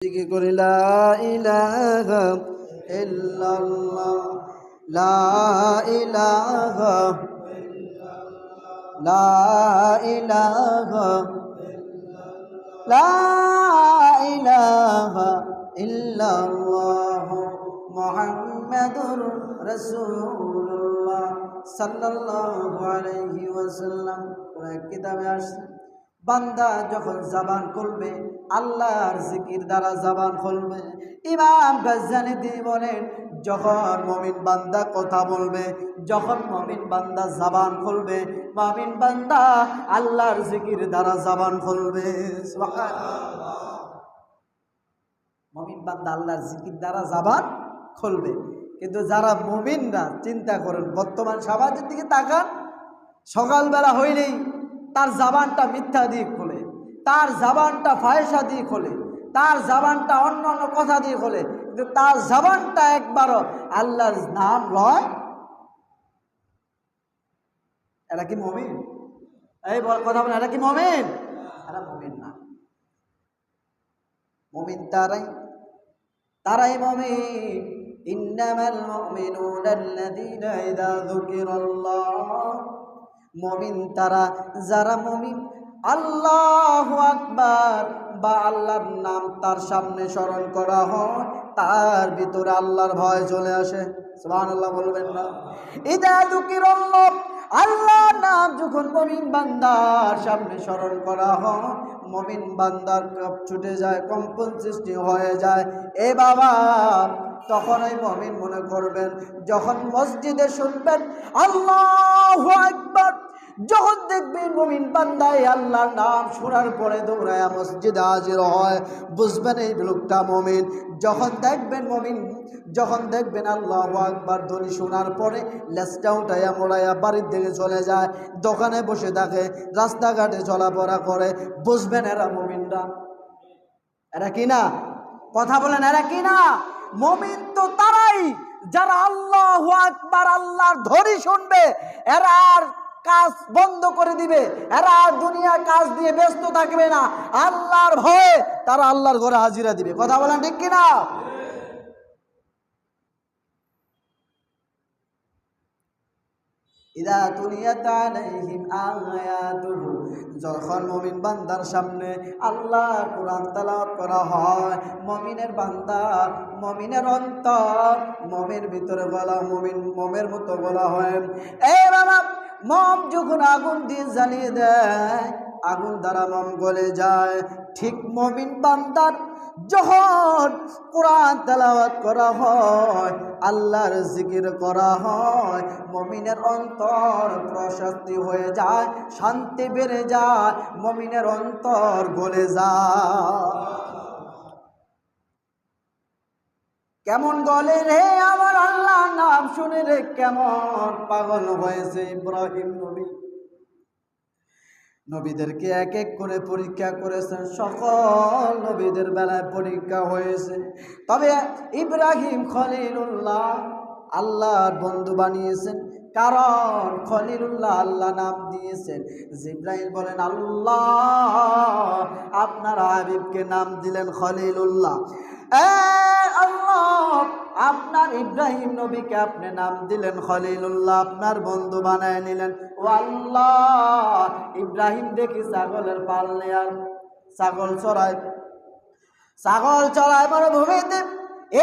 জিকির করি লা ইলাহা ইল্লাল্লাহ লা ইলাহা লা ইলাহা লা ইলাহা ইল্লাল্লাহ মুহাম্মাদুর রাসূলুল্লাহ সাল্লাল্লাহু আলাইহি ওয়াসাল্লাম। কোরআন কিতাবে আসছে বান্দা যখন জবান খুলবে আল্লাহর জিকির দ্বারা জবান খুলবে। ইমাম গাজ্জালী বলেন যখন মুমিন বান্দা কথা বলবে, যখন মুমিন বান্দা জবান খুলবে, মুমিন বান্দা আল্লাহর জিকির দ্বারা জবান খুলবে। সুবহানাল্লাহ। মুমিন বান্দা আল্লাহর জিকির দ্বারা জবান খুলবে। কিন্তু যারা মুমিনরা চিন্তা করেন, বর্তমান সমাজের দিকে তাকান, সকালবেলা হইলেই তার জবানটা মিথ্যা দিয়ে খোলে, তার জবানটা ফায়সা দিয়ে খোলে, তার জবানটা অন্য অন্য কথা দিয়ে খোলে, কিন্তু তার জবানটা একবারও আল্লাহর নাম লয়। এরা কি মুমিন? এই কথা বলে, এরা কি মুমিন? এরা মুমিন না। মুমিন তারাই মুমিন। ইন্নামাল মুমিনুনা আল্লাযীনা ইযা যুকিরাল্লাহ, মুমিন তারা যারা মুমিন আল্লাহু আকবার বা আল্লাহর নাম তার সামনে স্মরণ করা হয়, তার ভিতরে আল্লাহর ভয় চলে আসে। সুবহানাল্লাহ বলবেন না? ইযা যুকিরাল্লাহ, আল্লাহর নাম যখন মুমিন বান্দার সামনে স্মরণ করা হয়, মুমিন বান্দার কাঁপ ছুটে যায়, কম্পন সৃষ্টি হয়ে যায়। এ বাবা, তখন ওই মুমিন মনে করবেন, যখন মসজিদে শুনবেন আল্লাহু আকবার, যখন দেখবেন মুমিন বান্দায় আল্লাহর নাম শোনার পরে দৌড়ায়া মসজিদে হাজির হয়, বুঝবেন এই লোকটা মুমিন। যখন দেখবেন আল্লাহু আকবার ধ্বনি শোনার পরে লেজটা উঠাইয়া মোড়াইয়া বাড়ির দিকে চলে যায়, দোকানে বসে থাকে, রাস্তাঘাটে চলাফেরা করে, বুঝবেন এরা মুমিনরা। এরা কি না? কথা বলেন, এরা কি না? মুমিন তো তারাই যারা আল্লাহু আকবার আল্লাহর ধ্বনি শুনবে, এরা আর কাজ বন্ধ করে দিবে, এরা দুনিয়ার কাজ দিয়ে ব্যস্ত থাকবে না, আল্লাহর ভয়ে তারা আল্লাহর ঘরে হাজিরা দিবে। কথা বলেন ঠিক কিনা? ইযা তুলিয়াত আলাইহিম আয়াতুহু, যখন মুমিন বান্দার সামনে আল্লাহর কোরআন তেলাওয়াত করা হয়, মুমিনের বান্দা, মুমিনের অন্তর, মুমিনের ভিতরে গলা মোমের মতো গলা হয়। এই বাবা, মোম যখন আগুন দিয়ে জ্বালিয়ে দেয়, আগুন দ্বারা মোম গলে যায়। ঠিক মুমিন বান্দার যখন কোরআন তেলাওয়াত করা হয়, আল্লাহর জিকির করা হয়, মুমিনের অন্তর প্রশান্তি হয়ে যায়, শান্তি বেড়ে যায়, মুমিনের অন্তর গলে যায়। কেমন গলে রে আমার আল্লাহ নাম শুনে রে, কেমন পাগল হয়েছে ইব্রাহিম নবী। নবীদেরকে এক এক করে পরীক্ষা করেছেন, সকল নবীদের বেলায় পরীক্ষা হয়েছে, তবে ইব্রাহিম খলিলুল্লাহ আল্লাহর বন্ধু বানিয়েছেন। কারণ খলিলুল্লাহ আল্লাহ নাম দিয়েছেন। জিবরাইল বলেন, আল্লাহ আপনার হাবিবকে নাম দিলেন খলিলুল্লাহ। আল্লাহ আপনার ইব্রাহিম নবীকে আপনি নাম দিলেন খলিলুল্লাহ, আপনার বন্ধু বানায় নিলেন। ও আল্লাহ, ইব্রাহিম দেখি ছাগলের পাল নেয়ার, ছাগল চড়ায় মরুভূমিতে,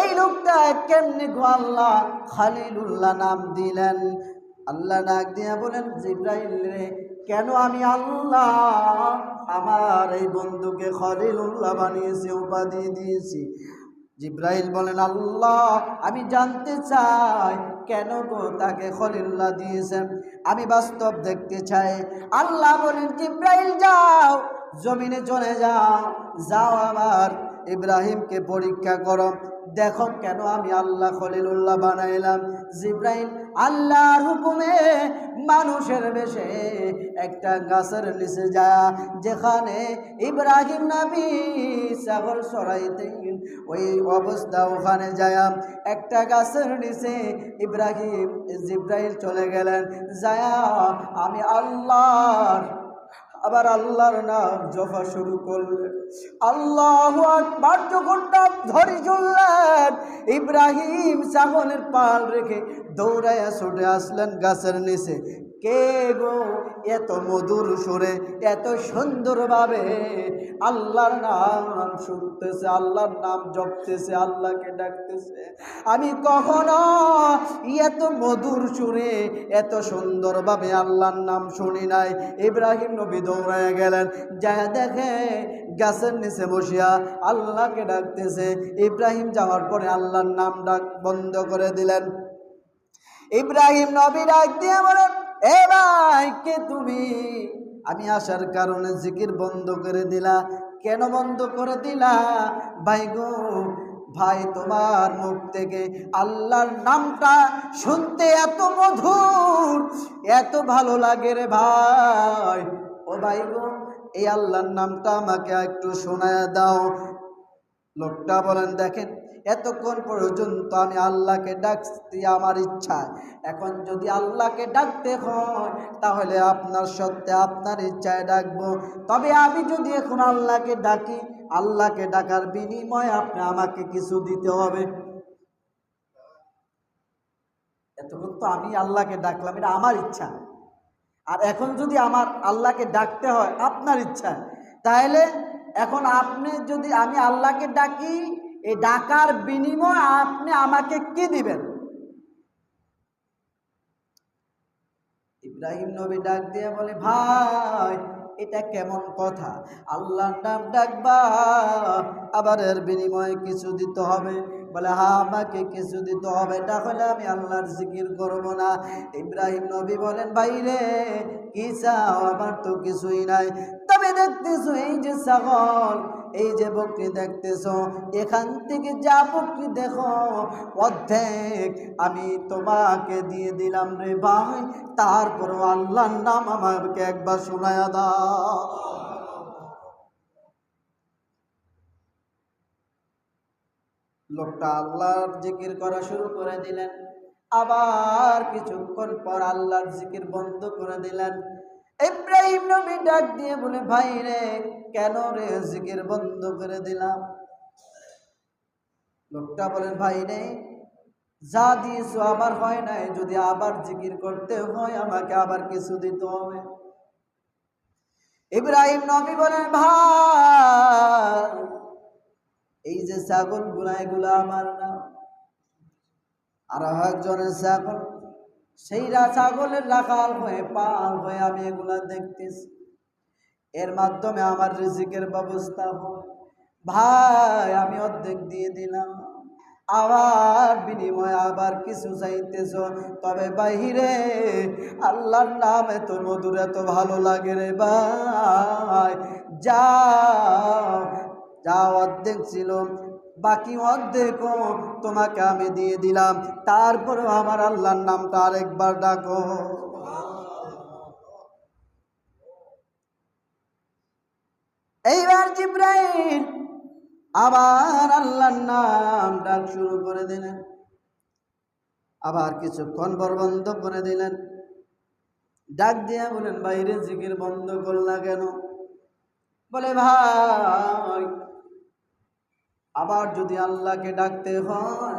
এই লোকটা কেমনি গো আল্লাহ খলিলুল্লাহ নাম দিলেন? আল্লাহ ডাক দিয়া বলেন, জিবরাইল রে, কেন আমি আল্লাহ আমার এই বন্ধুকে খলিলুল্লাহ বানিয়েছি, উপাধি দিয়েছি? জিবরাইল বলেন, আল্লাহ আমি জানতে চাই কেন গো তাকে খলিলুল্লাহ দিয়েছেন, আমি বাস্তব দেখতে চাই। আল্লাহ বলেন, জিবরাইল যাও, জমিনে চলে যাও আমার ইব্রাহিমকে পরীক্ষা করো, দেখো কেন আমি আল্লাহ খলিলুল্লাহ বানাইলাম। জিবরাইল আল্লাহর হুকুমে মানুষের বেশে একটা গাছের নিচে যায়, যেখানে ইব্রাহিম নবী ছাগল চড়াইতেন, ওই অবস্থা ওখানে যায় একটা গাছের নিচে জিবরাইল চলে গেলেন, যায় আমি আবার আল্লাহর নাম জপা শুরু করলেন। আল্লাহু আকবার যখন নাম ধরে চললেন, ইব্রাহিম ছাগলের পাল রেখে দৌড়াইয়া ছুটে আসলেন গাছের নিচে। কে গো এত মধুর সুরে এত সুন্দরভাবে আল্লাহর নাম শুনতেছে, আল্লাহর নাম জপতেছে, আল্লাহকে ডাকতেছে? আমি কখনো এত মধুর সুরে এত সুন্দরভাবে আল্লাহর নাম শুনি নাই। ইব্রাহিম নবী দৌড়ায় গেলেন, যায় দেখে গাছের নিচে বসিয়া আল্লাহকে ডাকতেছে। ইব্রাহিম যাওয়ার পরে আল্লাহর নাম ডাক বন্ধ করে দিলেন। ইব্রাহিম নবী ডাক দিয়ে বলেন, এ ভাই কে তুমি? আমি আসার কারণে জিকির বন্ধ করে দিলা, কেন বন্ধ করে দিলা? ভাই গো ভাই, তোমার মুখ থেকে আল্লাহর নামটা শুনতে এত মধুর, এত ভালো লাগে রে ভাই। ও ভাই গো, এই আল্লাহর নামটা আমাকে একটু শোনায় দাও। লোকটা বলেন, দেখেন এতক্ষণ পর্যন্ত আমি আল্লাহকে ডাকতে আমার ইচ্ছা, এখন যদি আল্লাহকে ডাকতে হয় তাহলে আপনার সত্যে আপনার ইচ্ছায় ডাকবো। তবে আমি যদি এখন আল্লাহকে ডাকি, আল্লাহকে ডাকার বিনিময়ে আপনি আমাকে কিছু দিতে হবে। এতক্ষণ তো আমি আল্লাহকে ডাকলাম, এটা আমার ইচ্ছা, আর এখন যদি আমার আল্লাহকে ডাকতে হয় আপনার ইচ্ছা, তাহলে এখন আপনি যদি আমি আল্লাহকে ডাকি, এই ডাকার বিনিময়ে আপনি আমাকে কি দিবেন? ইব্রাহিম নবী ডাক দিয়ে বলে, ভাই এটা কেমন কথা? আল্লাহর নাম ডাকবা আবার এর বিনিময়ে কিছু দিতে হবে? বলে, হ্যাঁ আমাকে কিছু দিতে হবে, তাহলে আমি আল্লাহর জিকির করব না। ইব্রাহিম নবী বলেন, ভাই রে কি চাও? আমার তো কিছুই নাই, তবে দেখতেছো এই যে ছাগল, এই যে বকরি দেখতেছো, এখান থেকে যা বকরি দেখো অর্ধেক আমি তোমাকে দিয়ে দিলাম রে ভাই, তারপরও আল্লাহর নাম আমাকে একবার শোনায়া দাও। লোকটা আল্লাহর জিকির করা শুরু করে দিলেন। আবার কিছুক্ষণ পর আল্লাহর জিকির বন্ধ করে দিলেন। ইব্রাহিম নবী ডাক দিয়ে বলে, ভাই রে কেন রে জিকির বন্ধ করে দিলাম? লোকটা বলেন, ভাই রে যা দিয়েছো আবার হয় নাই, যদি আবার জিকির করতে হয় আমাকে আবার কিছু দিতে হবে। ইব্রাহিম নবী বলেন, ভাই এই যে ছাগল গুলা এগুলা আমার না, আর একজনের ছাগল, সেইরা ছাগলের রাখাল হয়ে পাল হয়ে আমি এগুলা দেখতেছি, এর মাধ্যমে আমার রিজিকের ব্যবস্থা হয়। ভাই আমি অর্ধেক দিয়ে দিলাম, আবার বিনিময়ে আবার কিছু চাইতেছ? তবে বাহিরে আল্লাহর নাম এত মধুর এত ভালো লাগে রে ভাই, যাও যাও, অর্ধেক ছিল বাকি অর্ধেকও তোমাকে আমি দিয়ে দিলাম, তারপরেও আমার আল্লাহর নামটা আরেকবার ডাকো। এইবার জিব্রাইল আবার আল্লাহর নাম ডাক শুরু করে দিলেন, আবার কিছুক্ষণ পর বন্ধ করে দিলেন। ডাক দিয়া বলেন, বাইরে জিকির বন্ধ করলা কেন? বলে, ভাই আবার যদি আল্লাহকে ডাকতে হয়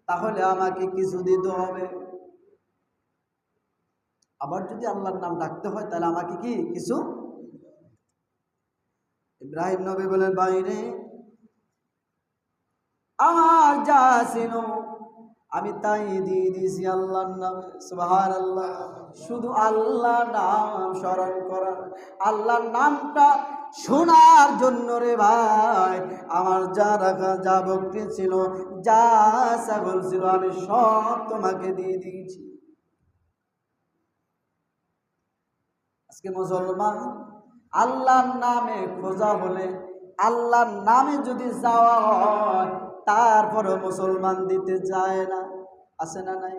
তাহলে আমাকে কিছু দিতে হবে। আবার যদি আল্লাহর নাম ডাকতে হয় তাহলে আমাকে কি কিছু? ইব্রাহিম নবী বলেন, বাইরে আমার যা ছিল আমি তাই দিয়ে দিয়েছি আল্লাহর নামে। সুবহানাল্লাহ। শুধু আল্লাহর নাম স্মরণ করার, আল্লাহর নামটা শোনার জন্য রে ভাই আমার যা রাখা যা বকরি ছিল যা ছাগল ছিল আমি সব তোমাকে দিয়ে দিয়েছি। আজকে মুসলমান আল্লাহর নামে খোঁজা হলে, আল্লাহর নামে যদি যাওয়া হয় তারপরে মুসলমান দিতে যায় না, আছে না নাই?